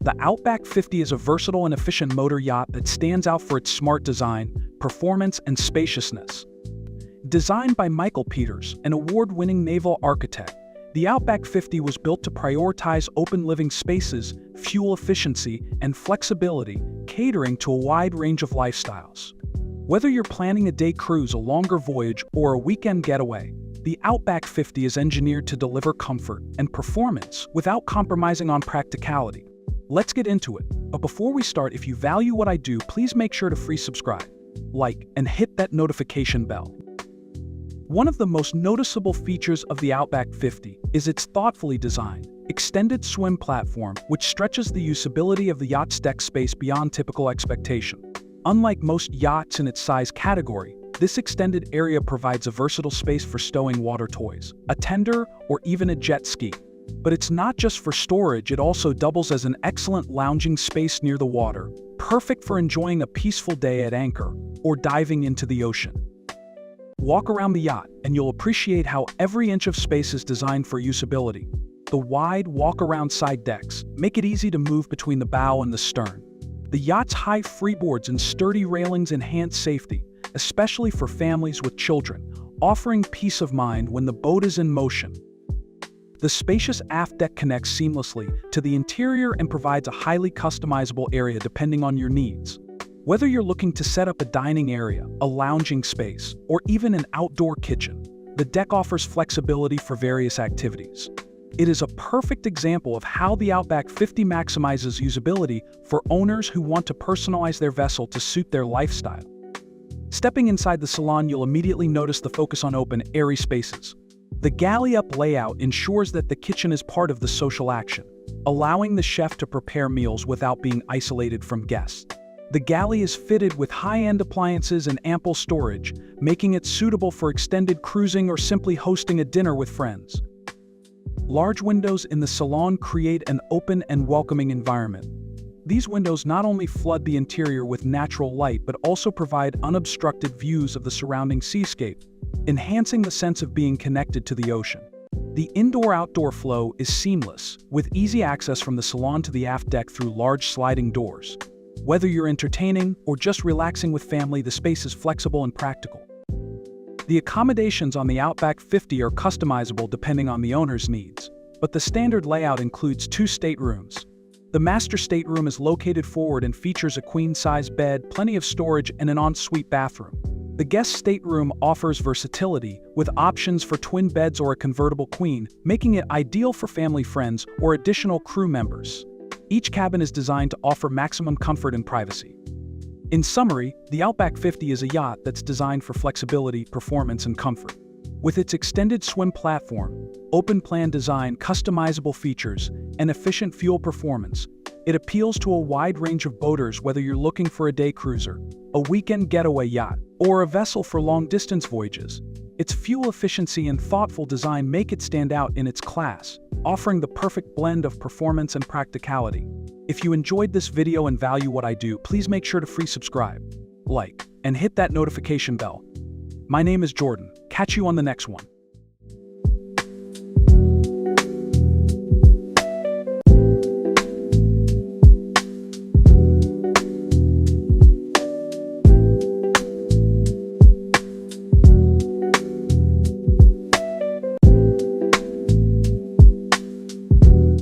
The Outback 50 is a versatile and efficient motor yacht that stands out for its smart design, performance, and spaciousness. Designed by Michael Peters, an award-winning naval architect, the Outback 50 was built to prioritize open living spaces, fuel efficiency, and flexibility, catering to a wide range of lifestyles. Whether you're planning a day cruise, a longer voyage, or a weekend getaway, the Outback 50 is engineered to deliver comfort and performance without compromising on practicality. Let's get into it. But before we start, if you value what I do, please make sure to subscribe, like, and hit that notification bell. One of the most noticeable features of the Outback 50 is its thoughtfully designed, extended swim platform, which stretches the usability of the yacht's deck space beyond typical expectation. Unlike most yachts in its size category, this extended area provides a versatile space for stowing water toys, a tender, or even a jet ski. But it's not just for storage, it also doubles as an excellent lounging space near the water, perfect for enjoying a peaceful day at anchor or diving into the ocean. Walk around the yacht, and you'll appreciate how every inch of space is designed for usability. The wide walk-around side decks make it easy to move between the bow and the stern. The yacht's high freeboards and sturdy railings enhance safety, especially for families with children, offering peace of mind when the boat is in motion. The spacious aft deck connects seamlessly to the interior and provides a highly customizable area depending on your needs. Whether you're looking to set up a dining area, a lounging space, or even an outdoor kitchen, the deck offers flexibility for various activities. It is a perfect example of how the Outback 50 maximizes usability for owners who want to personalize their vessel to suit their lifestyle. Stepping inside the salon, you'll immediately notice the focus on open, airy spaces. The galley-up layout ensures that the kitchen is part of the social action, allowing the chef to prepare meals without being isolated from guests. The galley is fitted with high-end appliances and ample storage, making it suitable for extended cruising or simply hosting a dinner with friends. Large windows in the salon create an open and welcoming environment. These windows not only flood the interior with natural light but also provide unobstructed views of the surrounding seascape, enhancing the sense of being connected to the ocean. The indoor-outdoor flow is seamless, with easy access from the salon to the aft deck through large sliding doors. Whether you're entertaining or just relaxing with family, the space is flexible and practical. The accommodations on the Outback 50 are customizable depending on the owner's needs, but the standard layout includes 2 staterooms. The master stateroom is located forward and features a queen-size bed, plenty of storage, and an ensuite bathroom. The guest stateroom offers versatility, with options for twin beds or a convertible queen, making it ideal for family, friends, or additional crew members. Each cabin is designed to offer maximum comfort and privacy. In summary, the Outback 50 is a yacht that's designed for flexibility, performance, and comfort. With its extended swim platform, open-plan design, customizable features, and efficient fuel performance, it appeals to a wide range of boaters, whether you're looking for a day cruiser, a weekend getaway yacht, or a vessel for long-distance voyages. Its fuel efficiency and thoughtful design make it stand out in its class, offering the perfect blend of performance and practicality. If you enjoyed this video and value what I do, please make sure to subscribe, like, and hit that notification bell. My name is Jordan. Catch you on the next one.